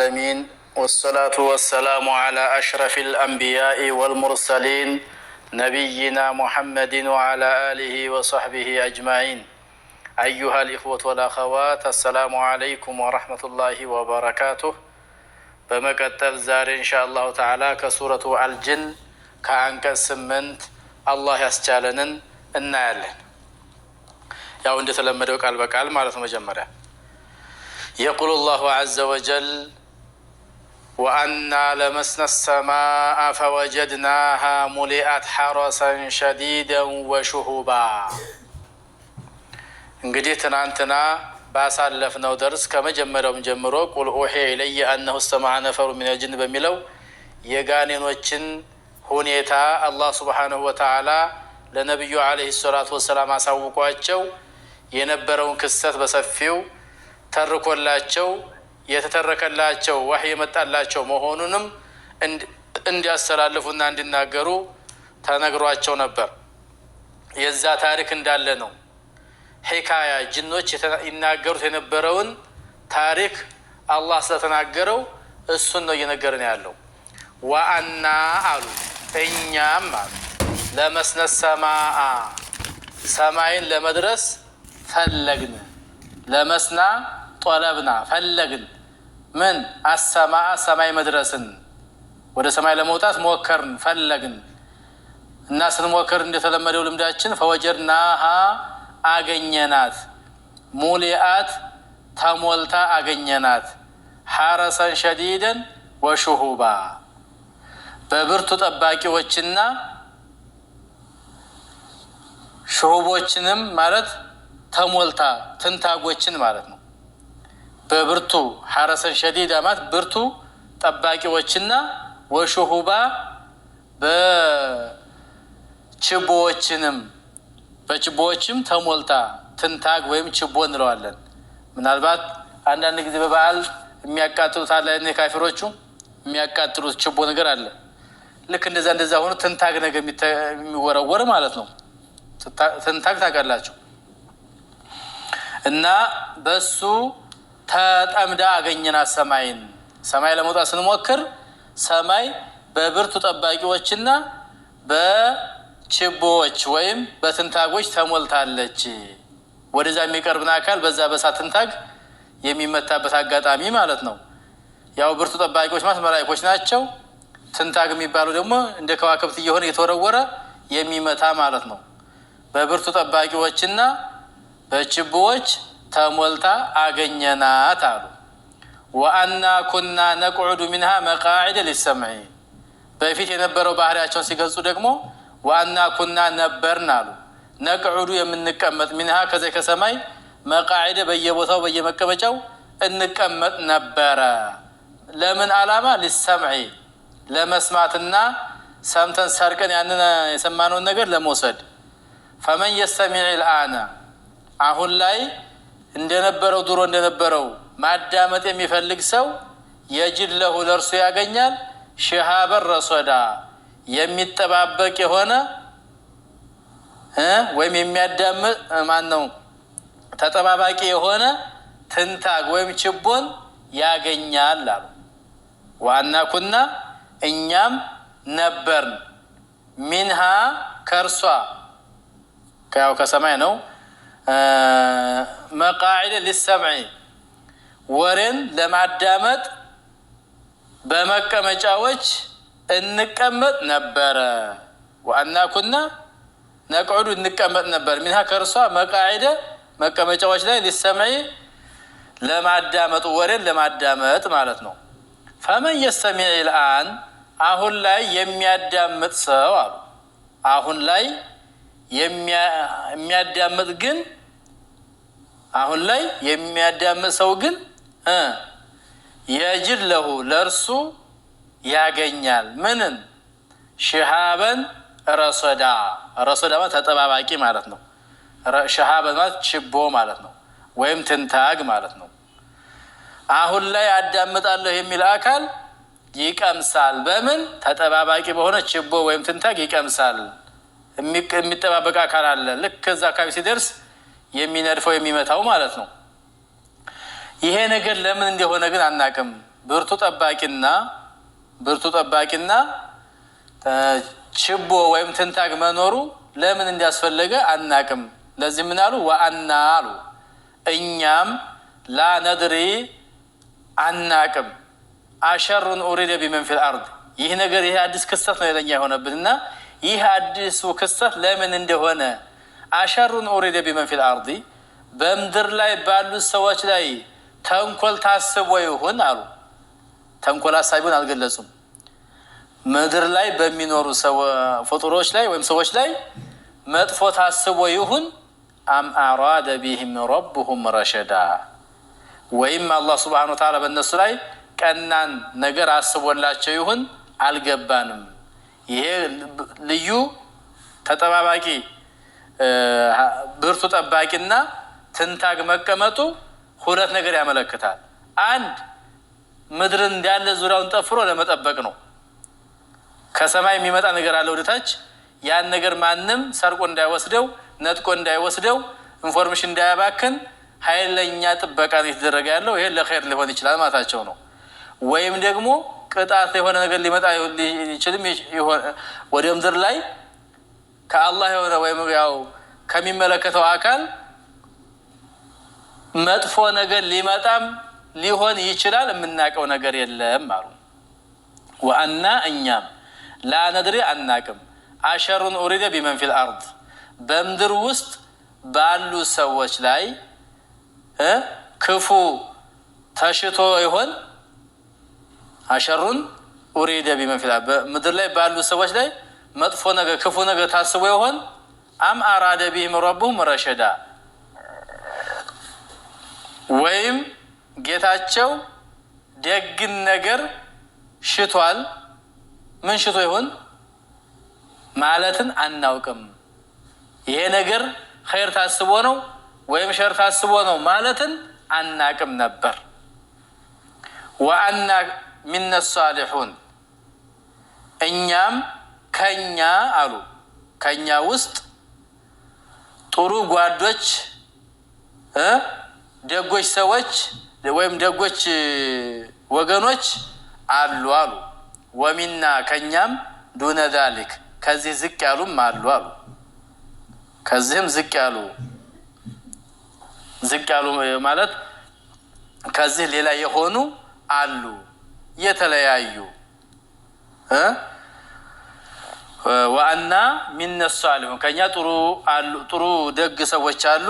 العالمين والصلاة والسلام على أشرف الأنبياء والمرسلين نبينا محمد وعلى آله وصحبه أجمعين. أيها الإخوة والأخوات السلام عليكم ورحمة الله وبركاته. بمقتل زار إن شاء الله تعالى كسورة الجن كأنكس سمنت الله يسجالن النالن يا وند تلمدوا قلب قال مالت مجمرة. يقول الله عز وجل وأنا لمسنا السماء فوجدناها ملئت حرسا شديدا وشهبا. እንግዲህ ትናንትና ባሳለፍነው ደርስ ከመጀመሪያው ጀምሮ ቁል ኡሂየ ኢለየ አነሁ ሰመዐ ነፈሩ ሚነል ጅን በሚለው የጋኔኖችን ሁኔታ አላህ ሱብሓነሁ ወተዓላ ለነብዩ አለይሂ ሰላቱ ወሰላም አሳውቋቸው የነበረውን ክስተት በሰፊው ተርኮላቸው የተተረከላቸው ወህይ የመጣላቸው መሆኑንም እንዲያስተላልፉና እንዲናገሩ ተነግሯቸው ነበር። የዛ ታሪክ እንዳለ ነው። ሒካያ ጅኖች ይናገሩት የነበረውን ታሪክ አላህ ስለተናገረው እሱን ነው እየነገረን ያለው። ወአና አሉ እኛም አሉ ለመስነ ሰማአ ሰማይን ለመድረስ ፈለግን። ለመስና ጦለብና ፈለግን ምን አሰማአ ሰማይ መድረስን ወደ ሰማይ ለመውጣት ሞከርን ፈለግን እና ስንሞክር እንደተለመደው ልምዳችን ፈወጀድናሃ አገኘናት ሙሊአት ተሞልታ አገኘናት ሐረሰን ሸዲደን ወሹሁባ በብርቱ ጠባቂዎችና ሹሁቦችንም ማለት ተሞልታ ትንታጎችን ማለት ነው። በብርቱ ሐረሰን ሸዲዳ ማለት ብርቱ ጠባቂዎችና ወሹሁባ በችቦዎችም ተሞልታ ትንታግ ወይም ችቦ እንለዋለን። ምናልባት አንዳንድ ጊዜ በበዓል የሚያቃጥሉት አለ እነ ካፊሮቹ የሚያቃጥሉት ችቦ ነገር አለ። ልክ እንደዛ ሆኖ ትንታግ ነገር የሚወረወር ማለት ነው። ትንታግ ታውቃላችሁ። እና በሱ ተጠምዳ አገኘናት ሰማይን። ሰማይ ለመውጣት ስንሞክር ሰማይ በብርቱ ጠባቂዎችና በችቦዎች ወይም በትንታጎች ተሞልታለች። ወደዛ የሚቀርብን አካል በዛ በሳት ትንታግ የሚመታበት አጋጣሚ ማለት ነው። ያው ብርቱ ጠባቂዎች ማለት መላእክቶች ናቸው። ትንታግ የሚባለው ደግሞ እንደ ከዋክብት እየሆነ የተወረወረ የሚመታ ማለት ነው። በብርቱ ጠባቂዎችና በችቦዎች ተሞልታ አገኘናት አሉ። ወአና ኩና ነቅዑዱ ሚንሃ መቃዒደ ሊሰምዒ በፊት የነበረው ባህሪያቸውን ሲገልጹ ደግሞ ወአና ኩና ነበርን አሉ። ነቅዑዱ የምንቀመጥ ሚንሃ ከዚያ ከሰማይ መቃዒደ በየቦታው በየመቀመጫው እንቀመጥ ነበረ። ለምን ዓላማ? ሊሰምዒ ለመስማትና ሰምተን ሰርቀን ያንን የሰማነውን ነገር ለመውሰድ። ፈመን የስተሚዕ ልአነ አሁን ላይ እንደነበረው ድሮ እንደነበረው ማዳመጥ የሚፈልግ ሰው የጅድ ለሁ ለእርሱ ያገኛል ሽሃበን ረሶዳ የሚጠባበቅ የሆነ ወይም የሚያዳምጥ ማነው ተጠባባቂ የሆነ ትንታግ ወይም ችቦን ያገኛል አሉ። ዋና ኩና እኛም ነበርን ሚንሃ ከእርሷ ያው ከሰማይ ነው መቃዒደ ሊሰምዒ ወሬን ለማዳመጥ በመቀመጫዎች እንቀመጥ ነበረ። ወአና ኩና ነቅዑዱ እንቀመጥ ነበር ሚንሃ ከእርሷ መቃዒደ መቀመጫዎች ላይ ሊሰምዒ ለማዳመጡ ወሬን ለማዳመጥ ማለት ነው። ፈመን የስተሚዕ ልአን አሁን ላይ የሚያዳምጥ ሰው አሉ። አሁን ላይ የሚያዳምጥ ግን አሁን ላይ የሚያዳምጥ ሰው ግን የጅድ ለሁ ለእርሱ ያገኛል ምንን ሽሃበን ረሶዳ ረሶዳ ማለት ተጠባባቂ ማለት ነው። ሽሃበን ማለት ችቦ ማለት ነው፣ ወይም ትንታግ ማለት ነው። አሁን ላይ አዳምጣለሁ የሚል አካል ይቀምሳል። በምን ተጠባባቂ በሆነ ችቦ ወይም ትንታግ ይቀምሳል። የሚጠባበቅ አካል አለ። ልክ ከዛ አካባቢ ሲደርስ የሚነድፈው የሚመታው ማለት ነው። ይሄ ነገር ለምን እንደሆነ ግን አናቅም። ብርቱ ጠባቂና ችቦ ወይም ትንታግ መኖሩ ለምን እንዲያስፈልገ አናቅም። ለዚህ ምን አሉ? ወአና አሉ እኛም ላ ነድሪ አናቅም አሸሩን ኡሪደ ቢመን ፊል አርድ ይህ ነገር ይህ አዲስ ክስተት ነው የለኛ የሆነብንና ይህ አዲሱ ክስተት ለምን እንደሆነ አሸሩን ኡሪደ ቢመን ፊል አርድ በምድር ላይ ባሉት ሰዎች ላይ ተንኮል ታስቦ ይሁን አሉ። ተንኮል አሳቢውን አልገለጹም። ምድር ላይ በሚኖሩ ፍጡሮች ላይ ወይም ሰዎች ላይ መጥፎ ታስቦ ይሁን አም አራደ ቢሂም ረቡሁም ረሸዳ ወይም አላህ ሱብሓነሁ ወተዓላ በእነሱ ላይ ቀናን ነገር አስቦላቸው ይሁን አልገባንም። ይሄ ልዩ ተጠባባቂ ብርቱ ጠባቂና ትንታግ መቀመጡ ሁለት ነገር ያመለክታል። አንድ ምድርን እንዳለ ዙሪያውን ጠፍሮ ለመጠበቅ ነው። ከሰማይ የሚመጣ ነገር አለ ወደታች ያን ነገር ማንም ሰርቆ እንዳይወስደው ነጥቆ እንዳይወስደው ኢንፎርሜሽን እንዳያባክን ኃይለኛ ጥበቃ ነው የተደረገ ያለው። ይሄ ለኸይር ሊሆን ይችላል ማታቸው ነው። ወይም ደግሞ ቅጣት የሆነ ነገር ሊመጣ ይችላል ወደ ምድር ላይ ከአላህ የሆነ ወይም ያው ከሚመለከተው አካል መጥፎ ነገር ሊመጣም ሊሆን ይችላል የምናውቀው ነገር የለም አሉ። ወአና እኛም ላ ነድሪ አናቅም አሸሩን ኡሪደ ቢመን ፊል አርድ በምድር ውስጥ ባሉ ሰዎች ላይ ክፉ ተሽቶ ይሆን አሸሩን ኡሪደ ቢመን ፊል አርድ በምድር ላይ ባሉ ሰዎች ላይ መጥፎ ነገር ክፉ ነገር ታስቦ ይሆን አም አራደ ቢሂም ረቡሁም ረሸዳ ወይም ጌታቸው ደግን ነገር ሽቷል ምን ሽቶ ይሆን ማለትን አናውቅም። ይሄ ነገር ኸይር ታስቦ ነው ወይም ሸር ታስቦ ነው ማለትን አናቅም ነበር። ወአና ሚነ ሷሊሑን እኛም ከኛ አሉ ከኛ ውስጥ ጥሩ ጓዶች ደጎች ሰዎች ወይም ደጎች ወገኖች አሉ አሉ። ወሚና ከኛም ዱነ ዛሊክ ከዚህ ዝቅ ያሉም አሉ አሉ። ከዚህም ዝቅ ያሉ ማለት ከዚህ ሌላ የሆኑ አሉ የተለያዩ ወአና ሚነ ሷሊሑን ከኛ ጥሩ ደግ ሰዎች አሉ።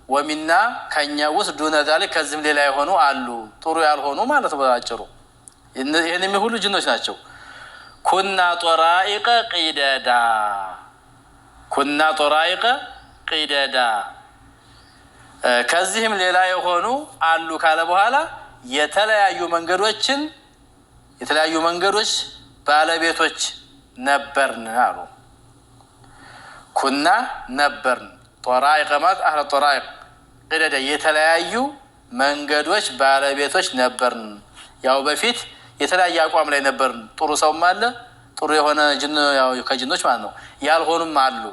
ወሚና ከኛ ውስጥ ዱነ ዛሊክ ከዚህም ሌላ የሆኑ አሉ ጥሩ ያልሆኑ ማለት በአጭሩ ይሄን የሚሁሉ ጅኖች ናቸው። ኩና ጦራኢቀ ቂደዳ ከዚህም ሌላ የሆኑ አሉ ካለ በኋላ የተለያዩ መንገዶች ባለቤቶች ነበርን አሉ። ኩና ነበርን ጦራኢቀ ማለት አህለ ጦራኢቅ ቂደዳ የተለያዩ መንገዶች ባለቤቶች ነበርን። ያው በፊት የተለያየ አቋም ላይ ነበርን። ጥሩ ሰውም አለ ጥሩ የሆነ ጅን ያው ከጅኖች ማለት ነው ያልሆኑም አሉ።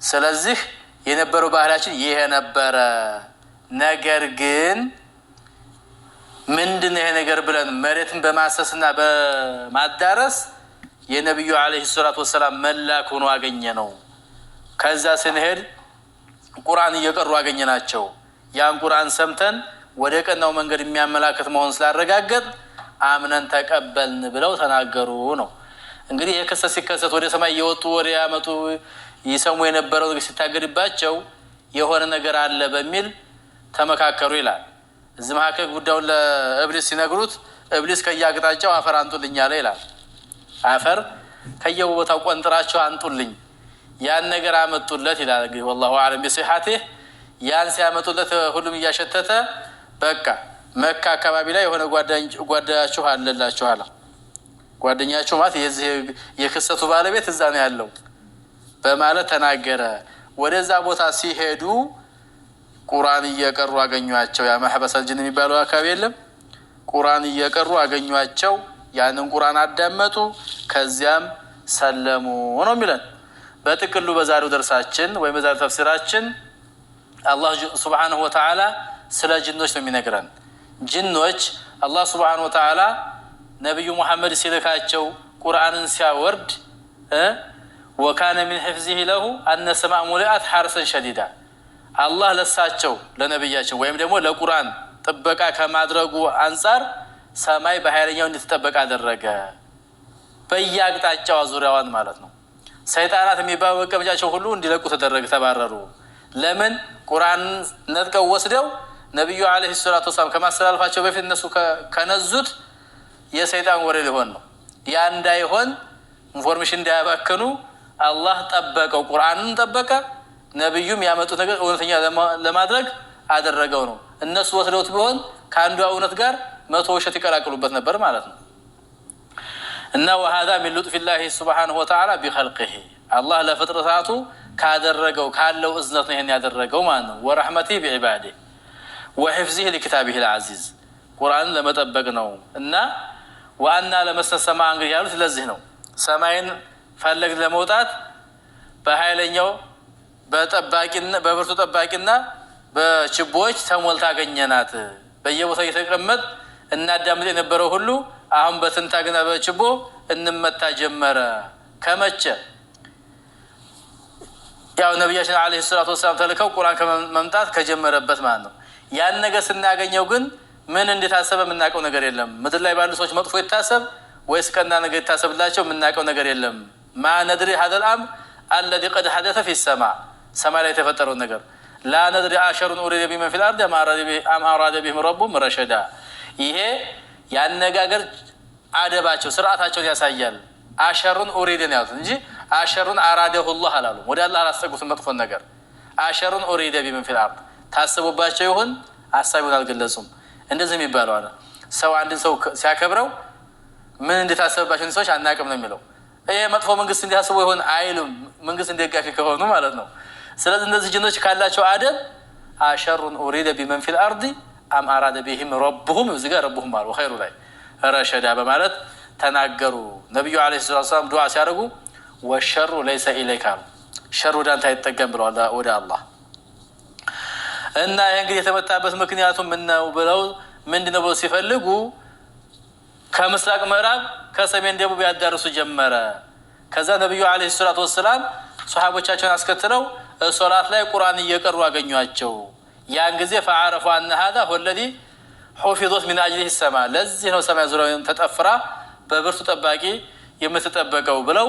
ስለዚህ የነበረው ባህላችን ይሄ ነበረ። ነገር ግን ምንድነው ይሄ ነገር ብለን መሬትን በማሰስና በማዳረስ የነብዩ አለይሂ ሰላቱ ወሰላም መላክ ሆኖ አገኘ ነው። ከዛ ስንሄድ ቁርአን እየቀሩ አገኘናቸው። ያን ቁርአን ሰምተን ወደ ቀናው መንገድ የሚያመላክት መሆን ስላረጋገጥ አምነን ተቀበልን ብለው ተናገሩ ነው። እንግዲህ ይሄ ክስተት ሲከሰት ወደ ሰማይ እየወጡ ወደ ያመጡ ይሰሙ የነበረው ሲታገድባቸው የሆነ ነገር አለ በሚል ተመካከሩ ይላል። እዚህ መካከል ጉዳዩን ለእብሊስ ሲነግሩት እብሊስ ከያቅጣጫው አፈር አንጡልኝ አለ ይላል። አፈር ከየቦታው ቆንጥራቸው አንጡልኝ ያን ነገር አመጡለት ይላል። እንግዲህ والله اعلم بصحته ያን ሲያመጡለት ሁሉም እያሸተተ በቃ መካ አካባቢ ላይ የሆነ ጓደኛችሁ አለላችሁ አለ። ጓደኛችሁ ማለት የዚህ የክስተቱ ባለቤት እዛ ነው ያለው በማለት ተናገረ። ወደዛ ቦታ ሲሄዱ ቁርአን እየቀሩ አገኙአቸው። ያ ማህበሰል ጅን የሚባለው አካባቢ የለም ቁርአን እየቀሩ አገኙአቸው። ያንን ቁርአን አዳመጡ ከዚያም ሰለሙ ነው የሚለን። በጥቅሉ በዛሬው ደርሳችን ወይም በዛሬው ተፍሲራችን አላህ ሱብሓነሁ ወተዓላ ስለ ጅኖች ነው የሚነግረን። ጅኖች الله سبحانه وتعالى نبي محمد سيلكاتشو قرآن سياورد وكان من حفظه له أن السماء ملئت حرسا شديدا الله لساتشو لنبياتشو ويم دمو لقرآن طبقا كما درقو أنصار سماي بحيرين يوم تطبقا درقا بياك تاچو زوريوان مالتنو سيطانات ميباو وكبجاتشو كلو اندي لكو تدرق تباررو لمن قرآن نذكو وسدو نبي عليه الصلاة والسلام كما سلال فاتشو بفي النسو كنزوت يا سيطان وري لهون يان دا يهون انفورميشن دا يباكنو الله طبقو قرآن طبقا نبيوم يامتو ነገር እውነተኛ ለማድረግ አደረገው ነው እነሱ ወስደውት ቢሆን ካንዱ እውነት ጋር መቶ ውሸት ይቀላቅሉበት ነበር ማለት ነው እና وهذا من لطف الله سبحانه وتعالى بخلقه الله ለፍጥረታቱ ካደረገው ካለው እዝነት ነው ይሄን ያደረገው ማለት ነው ورحمته بعباده وحفظه لكتابه العزيز ቁርአን ለመጠበቅ ነው እና ዋና ለመሰሰማ እንግዲህ ያሉት ለዚህ ነው ሰማይን ፈለግ ለመውጣት በኃይለኛው በጠባቂና በብርቱ ጠባቂና በችቦች ተሞልታ አገኘናት በየቦታው የተቀመጥ እናዳምጥ የነበረው ሁሉ አሁን በትንታግና በችቦ እንመታ ጀመረ ከመቼ ያው ነብያችን አለይሂ ሰላቱ ወሰለም ተልከው ቁርአን ከመምጣት ከጀመረበት ማለት ነው ያን ነገር ስናገኘው ግን ምን እንደታሰበ ምናቀው ነገር የለም ምድር ላይ ባሉ ሰዎች መጥፎ ይታሰብ ወይስ ቀና ነገር ይታሰብላቸው ምናቀው ነገር የለም ما ندري هذا الامر الذي قد حدث في السماء سما ላይ የተፈጠረው ነገር لا ندري عشر أريد بمن في الارض ام اراد بهم ربهم رشدا ይሄ ያነጋገር አደባቸው ስርዓታቸውን ያሳያል አሸሩን ኡሪድን ያሉት እንጂ አሸሩን አራደሁ الله አላሉ ወደ አላህ አላስጠጉት መጥፎ ነገር አሸሩን ኡሪድ بمن في الارض ታስቡባቸው ይሁን አሳቡን አልገለጹም እንደዚህ የሚባለው አለ ሰው አንድ ሰው ሲያከብረው ምን እንደታሰበባቸው ሰዎች አናቀም ነው የሚለው ይሄ መጥፎ መንግስት እንዲያስቡ ይሁን አይሉም መንግስት እንደጋፊ ከሆኑ ማለት ነው ስለዚህ እነዚህ ጅኖች ካላቸው አደብ አሸሩን ኡሪድ بمن في الارض ام اراد بهم ربهم زغ ربهم አሉ ኸይሩ ላይ ረሸዳ በማለት ተናገሩ ነብዩ አለይሂ ሰላም ዱዓ ሲያደርጉ ወሸሩ ليس اليك ሸሩ ዳንተ አይጠገም ብለዋል ወደ አላህ እና ይሄ እንግዲህ የተመታበት ምክንያቱ ምን ነው ብለው ምንድነው ብለው ሲፈልጉ ከምስራቅ ምዕራብ ከሰሜን ደቡብ ያዳርሱ ጀመረ ከዛ ነብዩ አለይሂ ሰላቱ ወሰለም ሱሐቦቻቸውን አስከትለው ሶላት ላይ ቁርአን እየቀሩ አገኙአቸው ያን ጊዜ فعرفوا ان هذا هو الذي حفظت من اجله السماء ለዚህ ነው ሰማይ ዙሪያውን ተጠፍራ በብርቱ ጠባቂ የምትጠበቀው ብለው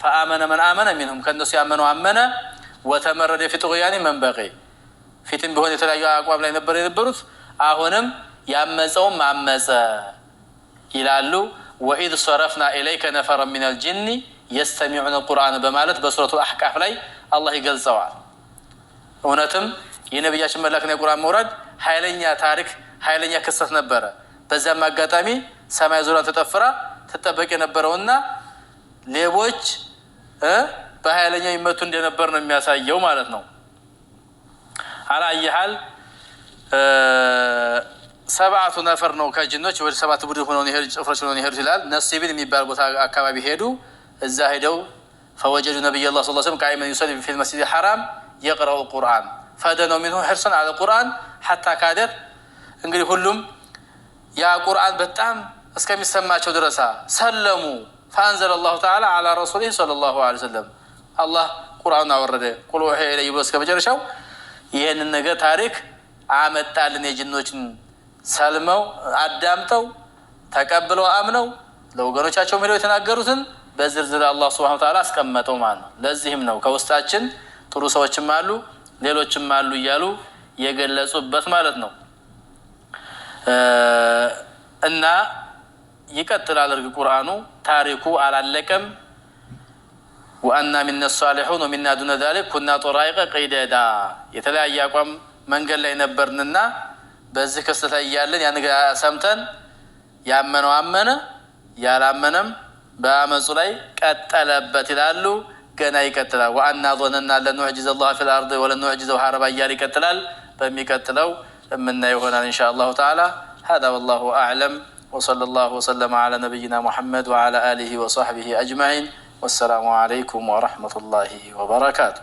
فآمن من آمن منهم ከነሱ ያመነው አመነ وتمرد في طغيان من بغي ፊትም ቢሆን የተለያዩ አቋም ላይ ነበር የነበሩት አሁንም ያመፀው ማመፀ ይላሉ وإذ صرفنا إليك نفرا من الجن يستمعون القرآن በማለት በሱረቱ አህቃፍ ላይ አላህ ይገልጸዋል እውነትም የነብያችን መላክና የቁርአን መውረድ ኃይለኛ ታሪክ ኃይለኛ ክስተት ነበር በዛም አጋጣሚ ሰማይ ዙሪያ ተጠፍራ ተጠበቅ የነበረውና ሌቦች በኃይለኛ ይመቱ እንደነበር ነው የሚያሳየው ማለት ነው على اي حال ሰባቱ ነፈር ነው ከጅኖች ወደ ሰባት ቡድን ሆነው ይሄድ ጭፍሮች ሆነው ይሄድ ይላል ነሲብን የሚባል ቦታ አካባቢ ሄዱ እዛ ሄደው فوجدوا نبي الله صلى الله عليه وسلم قائما يصلي في المسجد الحرام يقرأ القرآن فدنوا منه حرصا على القرآن حتى كادت እንግዲህ ሁሉም ያ ቁርአን በጣም እስከሚሰማቸው ድረስ ሰለሙ فانزل الله تعالى على رسوله صلى الله عليه وسلم الله ቁርአን አወረደ ቁል ወሐ ኢለይ ብሎ እስከመጨረሻው ይሄንን ነገር ታሪክ አመጣልን የጅኖችን ሰልመው አዳምጠው ተቀብለው አምነው ለወገኖቻቸው ሄደው የተናገሩትን በዝርዝር አላህ Subhanahu Wa Ta'ala አስቀመጠው ማለት ነው ለዚህም ነው ከውስጣችን ጥሩ ሰዎችም አሉ ሌሎችም አሉ ይያሉ የገለጹበት ማለት ነው እና ይቀጥላል ቁርአኑ ታሪኩ አላለቀም وأن منا الصالحون ومنا دون ذلك كنا طرائق قيدادا የተለያየ አቋም መንገድ ላይ ነበርንና በዚህ ክስተት ያያለን ያን ሰምተን ያመነው አመነ ያላመነም በአመጹ ላይ ቀጠለበት ይላሉ ገና ይቀጥላል وأن ظننا لن نعجز الله في الأرض ولن نعجزه هربا እያለ ይቀጥላል በሚቀጥለው የምናየው ይሆናል إن شاء الله تعالى هذا والله أعلم وصلى الله وسلم على نبينا محمد وعلى آله وصحبه أجمعين والسلام عليكم ورحمة الله وبركاته